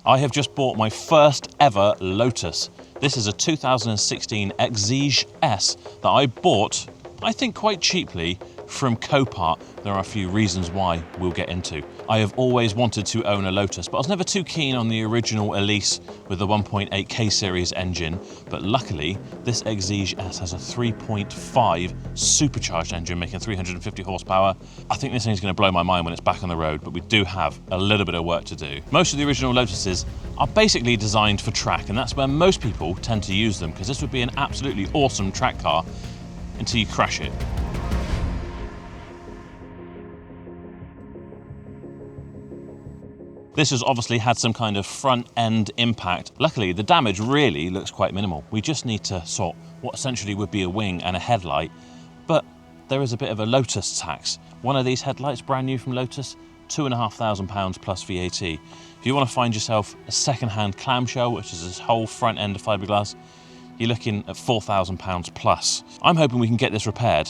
I have just bought my first ever Lotus. This is a 2016 Exige S that I bought, I think quite cheaply, from CoPart. There are a few reasons why we'll get into. I have always wanted to own a Lotus, but I was never too keen on the original Elise with the 1.8K series engine. But luckily, this Exige S has a 3.5 supercharged engine making 350 horsepower. I think this thing's going to blow my mind when it's back on the road, but we do have a little bit of work to do. Most of the original Lotuses are basically designed for track, and that's where most people tend to use them, because this would be an absolutely awesome track car until you crash it. This has obviously had some kind of front end impact. Luckily, the damage really looks quite minimal. We just need to sort what essentially would be a wing and a headlight, but there is a bit of a Lotus tax. One of these headlights, brand new from Lotus, £2,500 plus VAT. If you want to find yourself a second-hand clamshell, which is this whole front end of fiberglass, you're looking at £4,000 plus. I'm hoping we can get this repaired,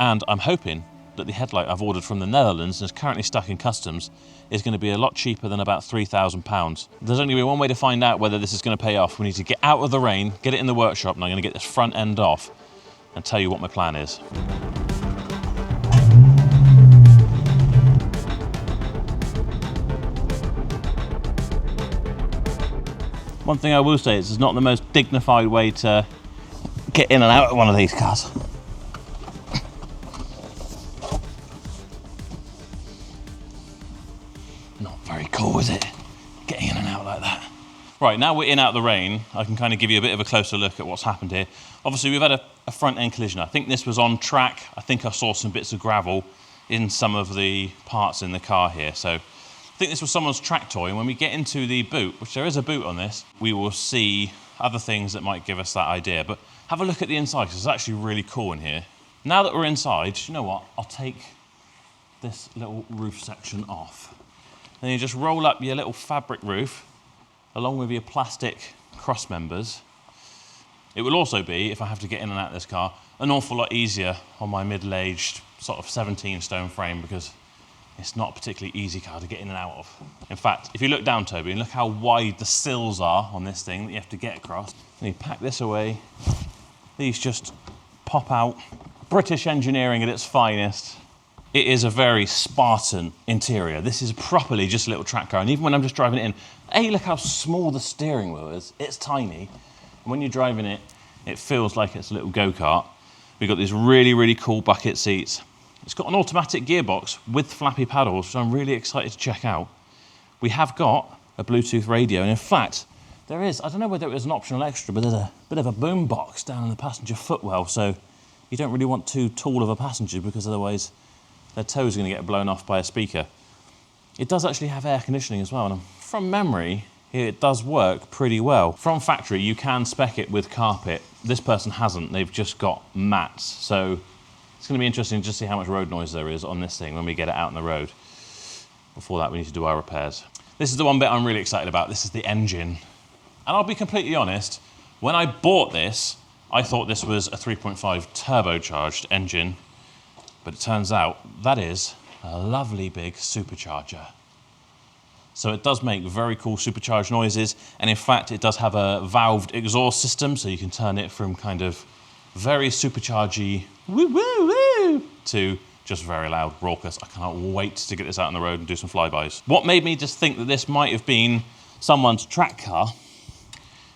and I'm hoping that the headlight I've ordered from the Netherlands and is currently stuck in customs is going to be a lot cheaper than about £3,000. There's only one way to find out whether this is going to pay off. We need to get out of the rain, get it in the workshop, and I'm going to get this front end off and tell you what my plan is. One thing I will say is it's not the most dignified way to get in and out of one of these cars. Not very cool, is it? Getting in and out like that. Right, now we're in out of the rain, I can kind of give you a bit of a closer look at what's happened here. Obviously, we've had a front end collision. I think this was on track. I think I saw some bits of gravel in some of the parts in the car here. So I think this was someone's track toy. And when we get into the boot, which there is a boot on this, we will see other things that might give us that idea. But have a look at the inside, because it's actually really cool in here. Now that we're inside, you know what? I'll take this little roof section off. Then you just roll up your little fabric roof along with your plastic cross members. It will also be, if I have to get in and out of this car, an awful lot easier on my middle-aged sort of 17 stone frame, because it's not a particularly easy car to get in and out of. In fact, if you look down, Toby, and look how wide the sills are on this thing that you have to get across, and you pack this away, these just pop out. British engineering at its finest. It is a very Spartan interior. This is properly just a little track car. And even when I'm just driving it in, A, look how small the steering wheel is. It's tiny. And when you're driving it, it feels like it's a little go-kart. We've got these really, really cool bucket seats. It's got an automatic gearbox with flappy paddles, which I'm really excited to check out. We have got a Bluetooth radio. And in fact, there is, I don't know whether it was an optional extra, but there's a bit of a boom box down in the passenger footwell. So you don't really want too tall of a passenger, because otherwise their toes are going to get blown off by a speaker. It does actually have air conditioning as well, and from memory, it does work pretty well. From factory, you can spec it with carpet. This person hasn't, they've just got mats. So it's going to be interesting to see how much road noise there is on this thing when we get it out on the road. Before that, we need to do our repairs. This is the one bit I'm really excited about. This is the engine. And I'll be completely honest, when I bought this, I thought this was a 3.5 turbocharged engine. But it turns out that is a lovely big supercharger. So it does make very cool supercharged noises, and in fact it does have a valved exhaust system, so you can turn it from kind of very superchargy woo woo woo to just very loud, raucous. I can't wait to get this out on the road and do some flybys. What made me just think that this might have been someone's track car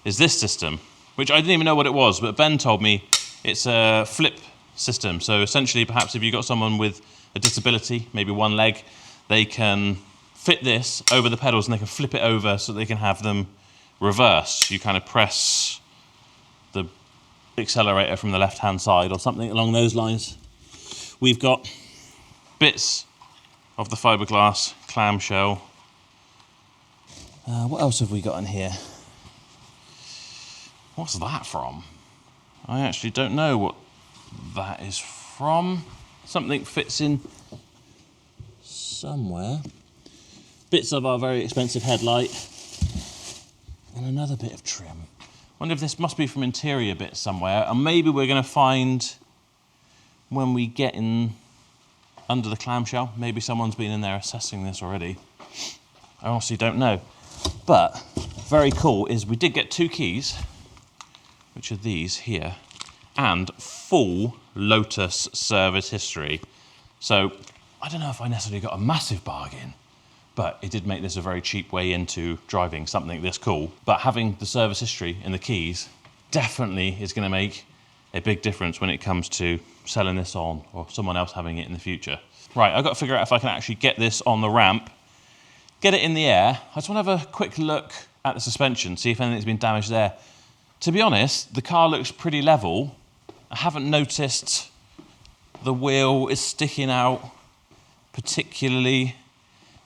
is this system, which I didn't even know what it was, but Ben told me it's a flip system. So essentially, perhaps if you've got someone with a disability, maybe one leg, they can fit this over the pedals and they can flip it over so they can have them reversed. You kind of press the accelerator from the left-hand side or something along those lines. We've got bits of the fiberglass clamshell. What else have we got in here? What's that from? I actually don't know what that is from. Something fits in somewhere. Bits of our very expensive headlight and another bit of trim. Wonder if this must be from interior bits somewhere, and maybe we're going to find when we get in under the clamshell. Maybe someone's been in there assessing this already. I honestly don't know. But very cool is we did get 2 keys, which are these here, and full Lotus service history. So I don't know if I necessarily got a massive bargain, but it did make this a very cheap way into driving something this cool. But having the service history in the keys definitely is going to make a big difference when it comes to selling this on or someone else having it in the future. Right, I've got to figure out if I can actually get this on the ramp, get it in the air. I just want to have a quick look at the suspension, see if anything's been damaged there. To be honest, the car looks pretty level. I haven't noticed the wheel is sticking out particularly.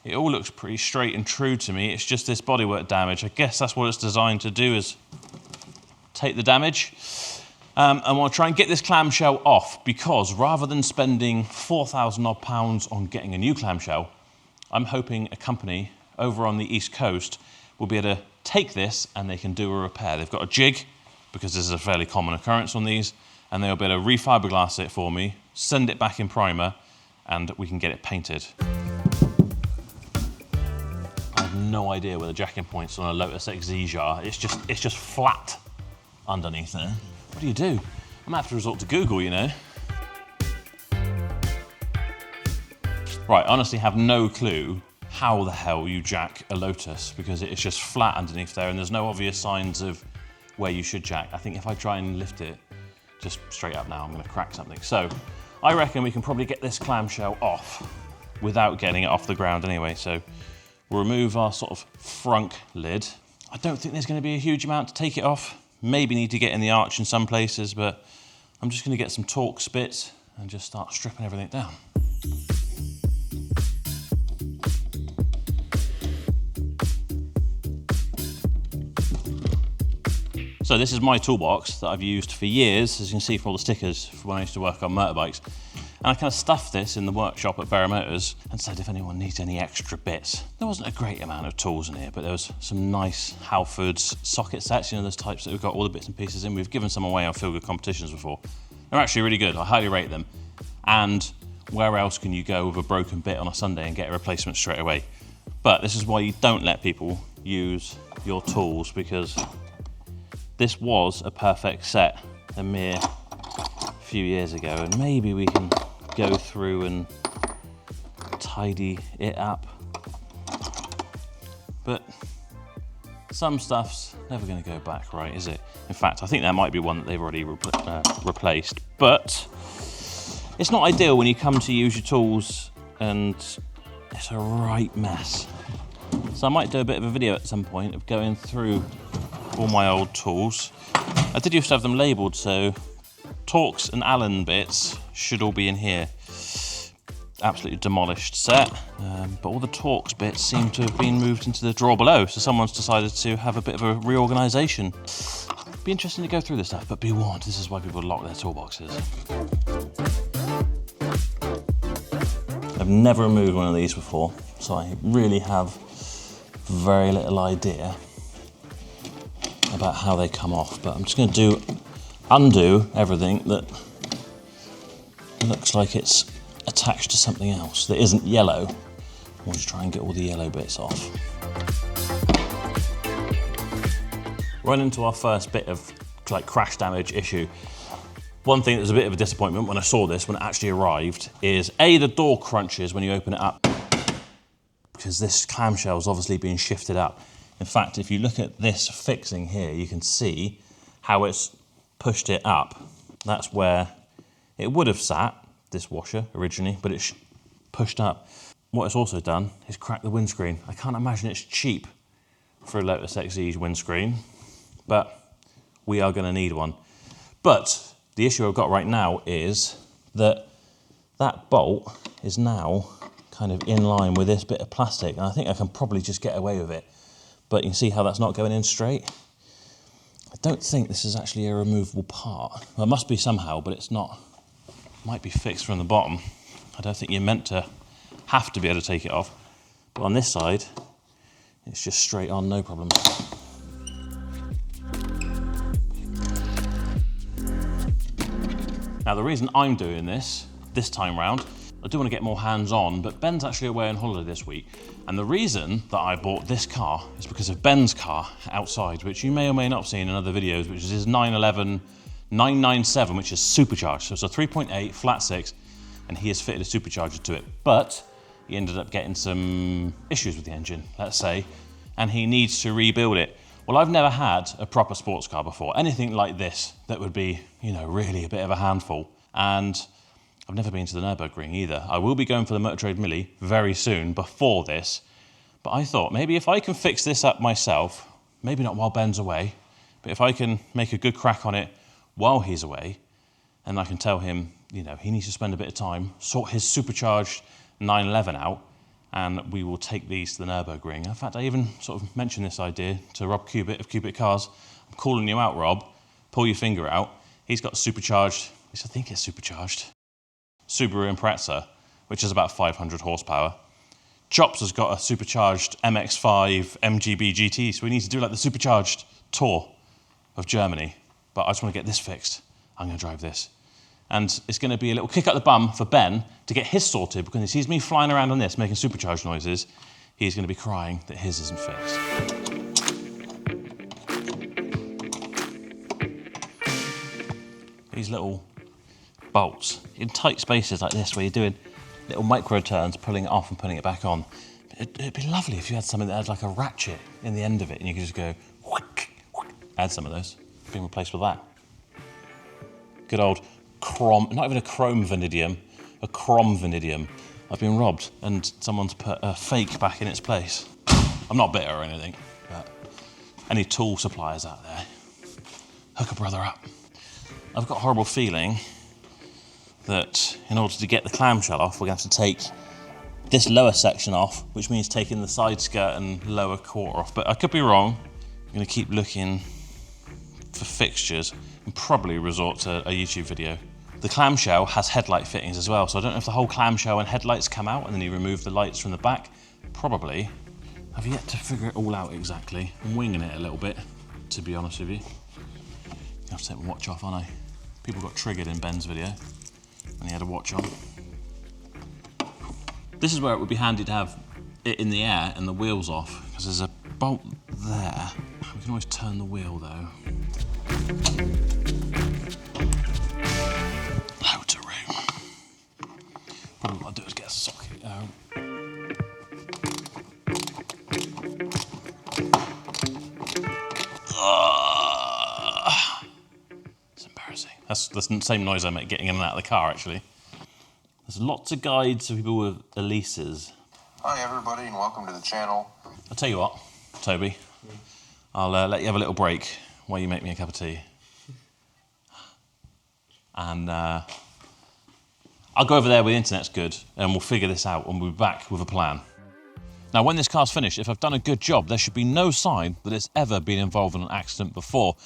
It all looks pretty straight and true to me. It's just this bodywork damage. I guess that's what it's designed to do, is take the damage. I want to try and get this clamshell off, because rather than spending £4,000 odd on getting a new clamshell, I'm hoping a company over on the East Coast will be able to take this and they can do a repair. They've got a jig, because this is a fairly common occurrence on these, and they'll be able to refiberglass it for me, send it back in primer, and we can get it painted. I have no idea where the jacking points on a Lotus Exige are. It's just flat underneath there. What do you do? I'm gonna have to resort to Google, you know. Right, I honestly have no clue how the hell you jack a Lotus, because it's just flat underneath there and there's no obvious signs of where you should jack. I think if I try and lift it just straight up now, I'm gonna crack something. So I reckon we can probably get this clamshell off without getting it off the ground anyway. So we'll remove our sort of front lid. I don't think there's gonna be a huge amount to take it off. Maybe need to get in the arch in some places, but I'm just gonna get some Torx bits and just start stripping everything down. So this is my toolbox that I've used for years, as you can see from all the stickers from when I used to work on motorbikes. And I kind of stuffed this in the workshop at Barrow Motors and said if anyone needs any extra bits. There wasn't a great amount of tools in here, but there was some nice Halfords socket sets, you know, those types that we've got all the bits and pieces in. We've given some away on Feel Good competitions before. They're actually really good, I highly rate them. And where else can you go with a broken bit on a Sunday and get a replacement straight away? But this is why you don't let people use your tools, because this was a perfect set a mere few years ago, and maybe we can go through and tidy it up. But some stuff's never going to go back right, is it? In fact, I think that might be one that they've already replaced. But it's not ideal when you come to use your tools and it's a right mess. So I might do a bit of a video at some point of going through all my old tools. I did used to have them labelled, so Torx and Allen bits should all be in here. Absolutely demolished set, but all the Torx bits seem to have been moved into the drawer below, so someone's decided to have a bit of a reorganisation. Be interesting to go through this stuff, but be warned, this is why people lock their toolboxes. I've never removed one of these before, so I really have very little idea about how they come off, but I'm just going to undo everything that looks like it's attached to something else that isn't yellow. I want to try and get all the yellow bits off. Run into our first bit of like crash damage issue. One thing that was a bit of a disappointment when I saw this, when it actually arrived, is A, the door crunches when you open it up, because this clamshell is obviously being shifted up. In fact, if you look at this fixing here, you can see how it's pushed it up. That's where it would have sat, this washer originally, but it's pushed up. What it's also done is crack the windscreen. I can't imagine it's cheap for a Lotus Exige windscreen, but we are going to need one. But the issue I've got right now is that that bolt is now kind of in line with this bit of plastic, and I think I can probably just get away with it. But you can see how that's not going in straight. I don't think this is actually a removable part. Well, it must be somehow, but it's not. Might be fixed from the bottom. I don't think you're meant to have to be able to take it off. But on this side, it's just straight on, no problem. Now the reason I'm doing this time round I do want to get more hands-on, but Ben's actually away on holiday this week. And the reason that I bought this car is because of Ben's car outside, which you may or may not have seen in other videos, which is his 911 997, which is supercharged. So it's a 3.8 flat six, and he has fitted a supercharger to it. But he ended up getting some issues with the engine, let's say, and he needs to rebuild it. Well, I've never had a proper sports car before, anything like this that would be, you know, really a bit of a handful. And I've never been to the Nürburgring either. I will be going for the Motor Trade Millie very soon before this, but I thought maybe if I can fix this up myself, maybe not while Ben's away, but if I can make a good crack on it while he's away, and I can tell him, you know, he needs to spend a bit of time, sort his supercharged 911 out, and we will take these to the Nürburgring. In fact, I even sort of mentioned this idea to Rob Cubitt of Cubitt Cars. I'm calling you out, Rob. Pull your finger out. He's got supercharged, at least I think it's supercharged, Subaru Impreza, which is about 500 horsepower. Chops has got a supercharged MX-5 MGB GT, so we need to do like the supercharged tour of Germany. But I just want to get this fixed. I'm going to drive this. And it's going to be a little kick up the bum for Ben to get his sorted, because when he sees me flying around on this, making supercharged noises, he's going to be crying that his isn't fixed. These little bolts in tight spaces like this, where you're doing little micro turns, pulling it off and putting it back on. It'd be lovely if you had something that had like a ratchet in the end of it, and you could just go whack, whack. Add some of those, being replaced with that. Good old chrome, not even a chrome vanadium, a chrom vanadium. I've been robbed and someone's put a fake back in its place. I'm not bitter or anything, but any tool suppliers out there, hook a brother up. I've got a horrible feeling that in order to get the clamshell off, we're going to have to take this lower section off, which means taking the side skirt and lower quarter off. But I could be wrong. I'm going to keep looking for fixtures and probably resort to a YouTube video. The clamshell has headlight fittings as well, so I don't know if the whole clamshell and headlights come out and then you remove the lights from the back. Probably. I've yet to figure it all out exactly. I'm winging it a little bit, to be honest with you. I have to take my watch off, aren't I? People got triggered in Ben's video when he had a watch on. This is where it would be handy to have it in the air and the wheels off, because there's a bolt there. We can always turn the wheel though. Loads of room. Probably what I'll do is get a socket out. It's embarrassing. That's the same noise I make getting in and out of the car, actually. There's lots of guides for people with Elises. Hi everybody and welcome to the channel. I'll tell you what, Toby, I'll let you have a little break while you make me a cup of tea. And I'll go over there where the internet's good and we'll figure this out and we'll be back with a plan. Now, when this car's finished, if I've done a good job, there should be no sign that it's ever been involved in an accident before.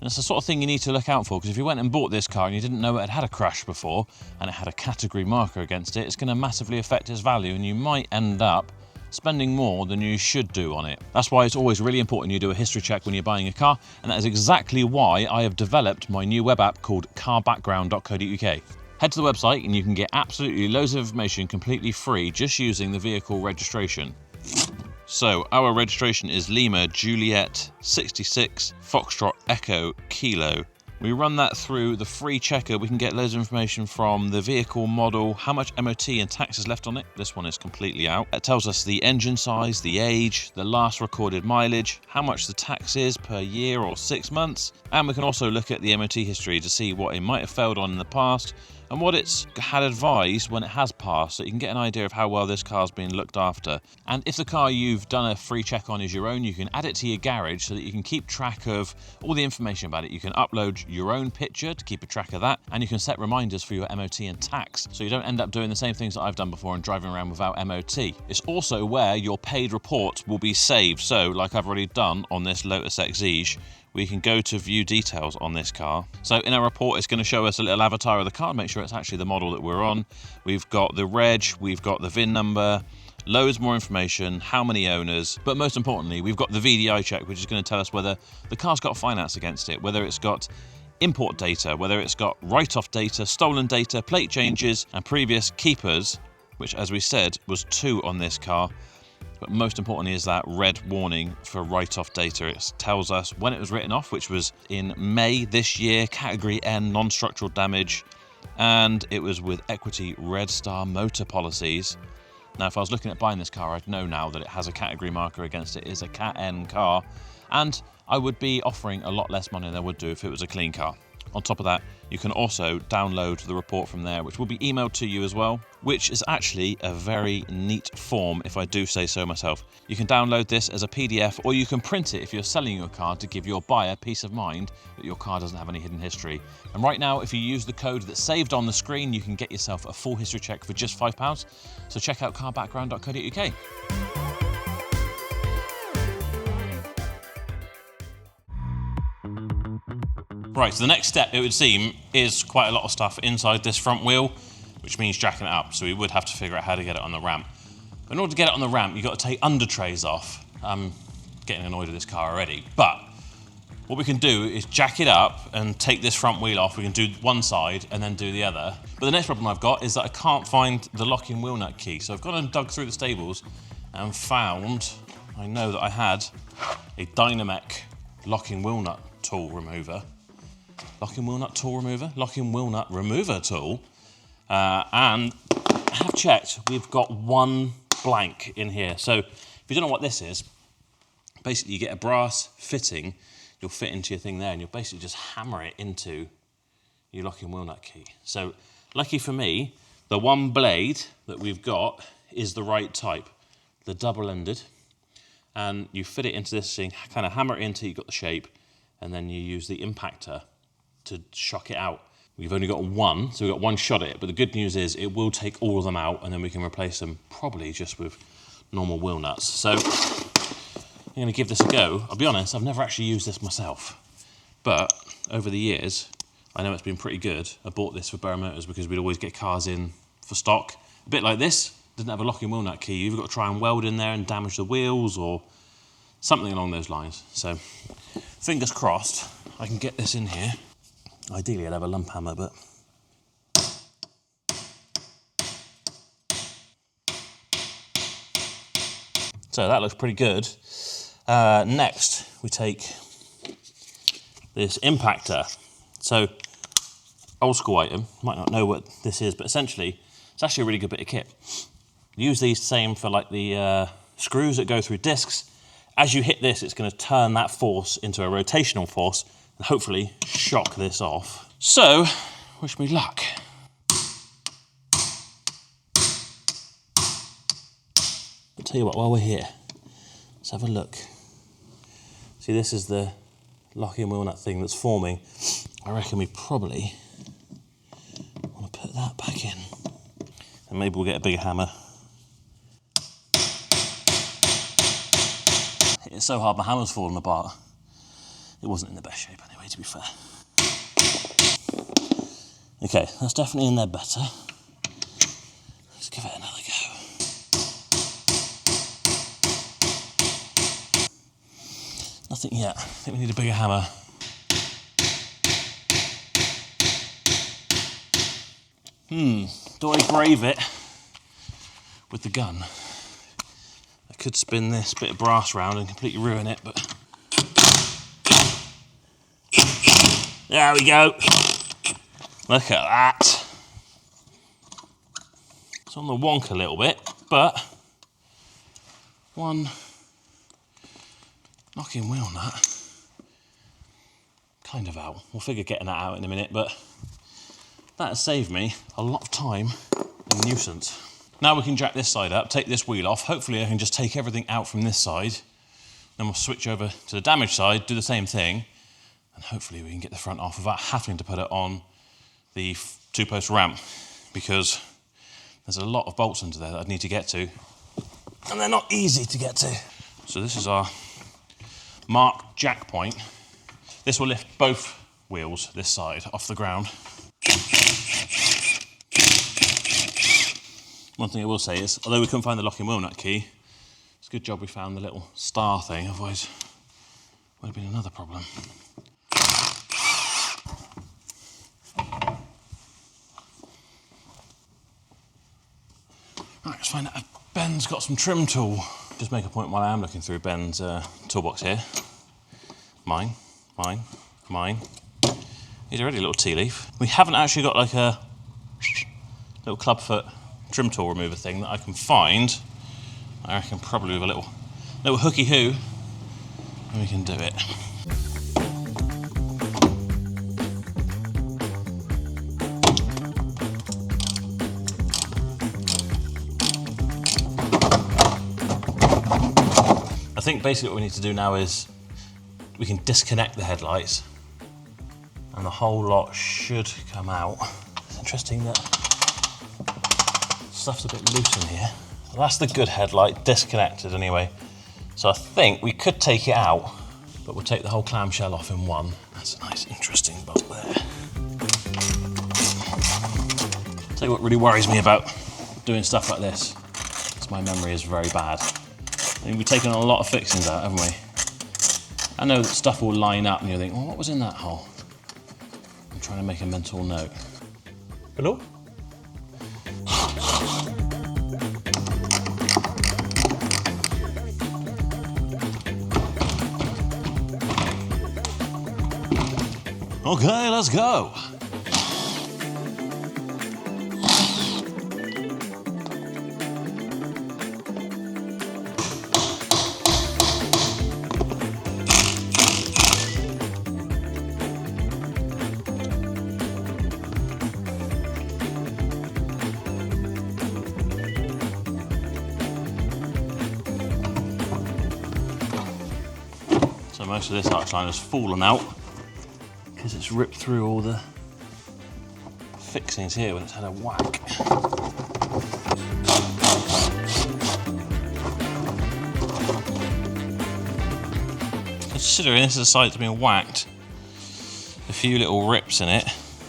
And it's the sort of thing you need to look out for, because if you went and bought this car and you didn't know it had a crash before and it had a category marker against it, it's going to massively affect its value and you might end up spending more than you should do on it. That's why it's always really important you do a history check when you're buying a car, and that is exactly why I have developed my new web app called carbackground.co.uk. Head to the website and you can get absolutely loads of information completely free just using the vehicle registration. So our registration is Lima Juliet 66 Foxtrot Echo Kilo. We run that through the free checker. We can get loads of information from the vehicle model, how much MOT and tax is left on it. This one is completely out. It tells us the engine size, the age, the last recorded mileage, how much the tax is per year or 6 months. And we can also look at the MOT history to see what it might have failed on in the past and what it's had advised when it has passed, so you can get an idea of how well this car's been looked after. And if the car you've done a free check on is your own, you can add it to your garage so that you can keep track of all the information about it. You can upload your own picture to keep a track of that, and you can set reminders for your MOT and tax, so you don't end up doing the same things that I've done before and driving around without MOT. It's also where your paid reports will be saved, so like I've already done on this Lotus Exige, we can go to view details on this car. So in our report, it's going to show us a little avatar of the car, make sure it's actually the model that we're on. We've got the reg, we've got the VIN number, loads more information, how many owners, but most importantly, we've got the VDI check, which is going to tell us whether the car's got finance against it, whether it's got import data, whether it's got write-off data, stolen data, plate changes, and previous keepers, which, as we said, was 2 on this car. But most importantly is that red warning for write-off data. It tells us when it was written off, which was in May this year, category N, non-structural damage, and it was with Equity Red Star motor policies. Now, if I was looking at buying this car, I'd know now that it has a category marker against it. It's a Cat N car, and I would be offering a lot less money than I would do if it was a clean car. On top of that, you can also download the report from there, which will be emailed to you as well, which is actually a very neat form, if I do say so myself. You can download this as a PDF, or you can print it if you're selling your car to give your buyer peace of mind that your car doesn't have any hidden history. And right now, if you use the code that's saved on the screen, you can get yourself a full history check for just £5. So check out carbackground.co.uk. Right, so the next step, it would seem, is quite a lot of stuff inside this front wheel, which means jacking it up. So we would have to figure out how to get it on the ramp. But in order to get it on the ramp, you've got to take under trays off. I'm getting annoyed with this car already. But what we can do is jack it up and take this front wheel off. We can do one side and then do the other. But the next problem I've got is that I can't find the locking wheel nut key. So I've gone and dug through the stables and found, I know that I had a Dynamec locking wheel nut tool remover. Locking wheel nut tool remover? Locking wheel nut remover tool. And I have checked, we've got one blank in here. So if you don't know what this is, basically you get a brass fitting, you'll fit into your thing there, and you'll basically just hammer it into your locking wheel nut key. So lucky for me, the one blade that we've got is the right type, the double-ended. And you fit it into this thing, kind of hammer it into, you've got the shape, and then you use the impactor to shock it out. We've only got one, so we've got one shot at it, but the good news is it will take all of them out, and then we can replace them probably just with normal wheel nuts. So I'm going to give this a go. I'll be honest, I've never actually used this myself, but over the years, I know it's been pretty good. I bought this for Borough Motors because we'd always get cars in for stock. A bit like this, doesn't have a locking wheel nut key. You've got to try and weld in there and damage the wheels or something along those lines. So fingers crossed, I can get this in here. Ideally, I'd have a lump hammer, but... So that looks pretty good. Next, we take this impactor. So, old school item, you might not know what this is, but essentially, it's actually a really good bit of kit. Use these same for like the screws that go through discs. As you hit this, it's going to turn that force into a rotational force, and hopefully shock this off. So, wish me luck. I'll tell you what, while we're here, let's have a look. See, this is the locking wheel nut thing that's forming. I reckon we probably want to put that back in. And maybe we'll get a bigger hammer. It's so hard, my hammer's falling apart. It wasn't in the best shape anyway, to be fair. Okay, that's definitely in there better. Let's give it another go. Nothing yet. I think we need a bigger hammer. Do I brave it with the gun? I could spin this bit of brass round and completely ruin it, but... There we go. Look at that. It's on the wonk a little bit, but one locking wheel nut kind of out. We'll figure getting that out in a minute, but that has saved me a lot of time and nuisance. Now we can jack this side up, take this wheel off. Hopefully I can just take everything out from this side. Then we'll switch over to the damaged side, do the same thing, and hopefully we can get the front off without having to put it on the two-post ramp, because there's a lot of bolts under there that I'd need to get to, and they're not easy to get to. So this is our marked jack point. This will lift both wheels, this side, off the ground. One thing I will say is, although we couldn't find the locking wheel nut key, it's a good job we found the little star thing, otherwise it would have been another problem. find out if Ben's got some trim tool. Just make a point while I am looking through Ben's toolbox here. Mine. He's already a little tea leaf. We haven't actually got like a little clubfoot trim tool remover thing that I can find. I reckon probably with a little hooky hoo, and we can do it. I think basically what we need to do now is we can disconnect the headlights and the whole lot should come out. It's interesting that stuff's a bit loose in here. Well, that's the good headlight, disconnected anyway. So I think we could take it out, but we'll take the whole clamshell off in one. That's a nice interesting bolt there. Tell you what really worries me about doing stuff like this is my memory is very bad. I mean, we've taken a lot of fixings out, haven't we? I know that stuff will line up and you'll think, well, what was in that hole? I'm trying to make a mental note. Hello? Okay, let's go. So most of this arch line has fallen out because it's ripped through all the fixings here when it's had a whack. Considering this is a side that's been whacked, a few little rips in it,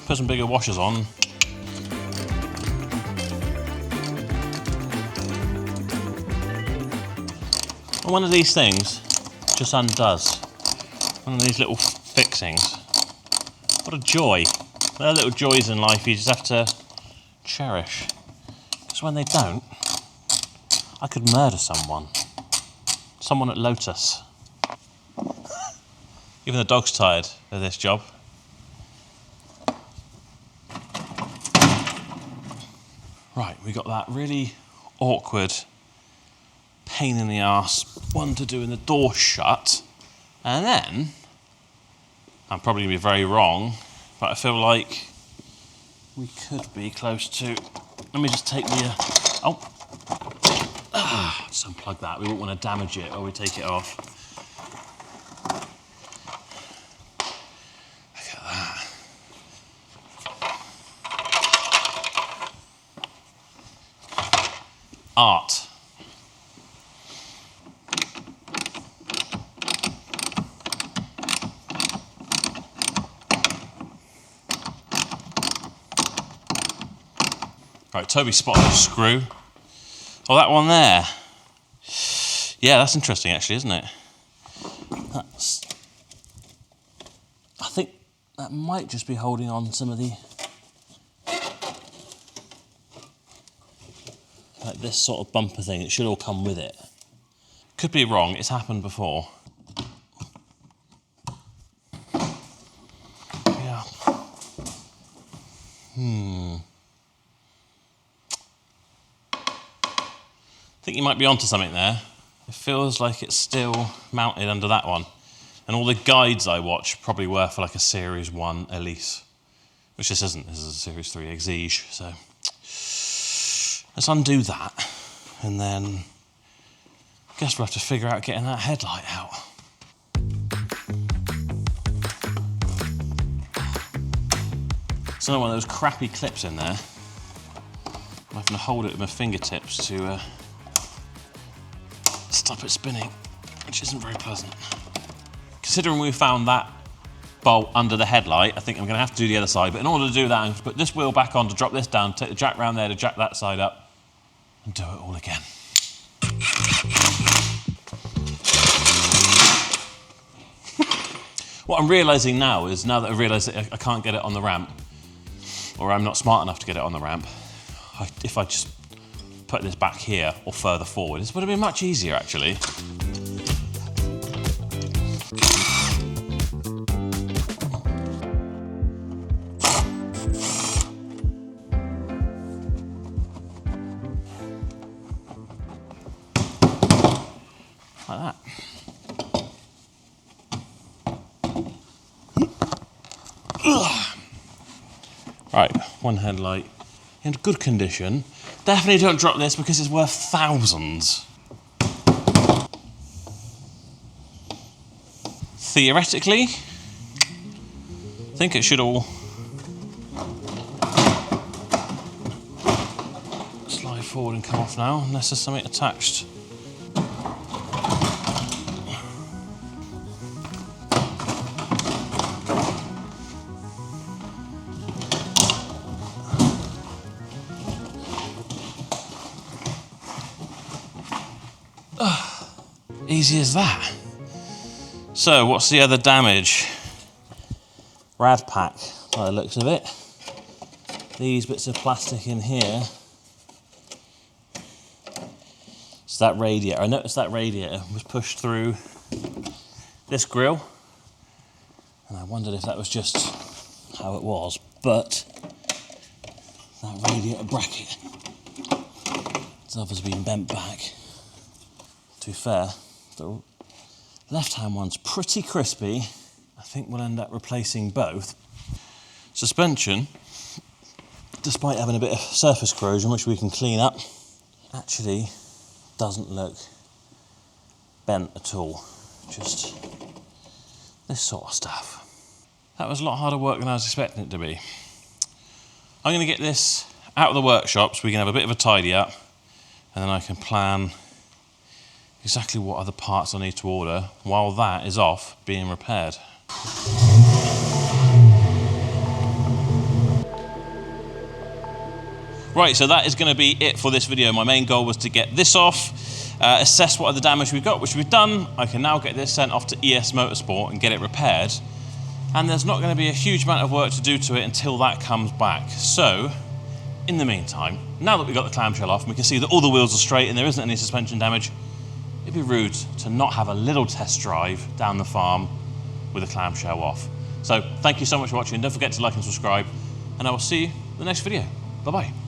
put some bigger washers on. And one of these things just undoes. One of these little fixings. What a joy. There are little joys in life you just have to cherish. Because when they don't, I could murder someone. Someone at Lotus. Even the dog's tired of this job. Right, we got that really awkward, pain in the arse one to do in the door shut. And then, I'm probably going to be very wrong, but I feel like we could be close to... Let me just take the... just unplug that. We won't want to damage it or we take it off. Look at that. Art. Right, Toby spotted a screw. Oh, that one there. Yeah, that's interesting actually, isn't it? I think that might just be holding on some of the... like this sort of bumper thing. It should all come with it. Could be wrong, it's happened before. Yeah. I think you might be onto something there. It feels like it's still mounted under that one. And all the guides I watch probably were for like a Series 1 Elise, which this isn't. This is a Series 3 Exige. So let's undo that. And then I guess we'll have to figure out getting that headlight out. It's another one of those crappy clips in there. I'm having to hold it with my fingertips to stop it spinning, which isn't very pleasant. Considering we found that bolt under the headlight, I think I'm going to have to do the other side, but in order to do that, I'm going to put this wheel back on to drop this down, take the jack round there to jack that side up, and do it all again. What I'm realising now is, now that I've realised that I can't get it on the ramp, or I'm not smart enough to get it on the ramp, if I just put this back here or further forward. This would have been much easier, actually. Like that. Right, one headlight in good condition. Definitely don't drop this because it's worth thousands. Theoretically, I think it should all slide forward and come off now, unless there's something attached. Easy as that. So what's the other damage? Rad pack, by the looks of it. These bits of plastic in here. It's that radiator. I noticed that radiator was pushed through this grille, and I wondered if that was just how it was, but that radiator bracket has obviously been bent back. To be fair, the left-hand one's pretty crispy. I think we'll end up replacing both. Suspension, despite having a bit of surface corrosion, which we can clean up, actually doesn't look bent at all. Just this sort of stuff. That was a lot harder work than I was expecting it to be. I'm going to get this out of the workshop so we can have a bit of a tidy up, and then I can plan exactly what other parts I need to order while that is off being repaired. Right, so that is going to be it for this video. My main goal was to get this off, assess what other damage we've got, which we've done. I can now get this sent off to ES Motorsport and get it repaired. And there's not going to be a huge amount of work to do to it until that comes back. So, in the meantime, now that we've got the clamshell off and we can see that all the wheels are straight and there isn't any suspension damage, it'd be rude to not have a little test drive down the farm with the clamshell off. So thank you so much for watching. Don't forget to like and subscribe, and I will see you in the next video. Bye-bye.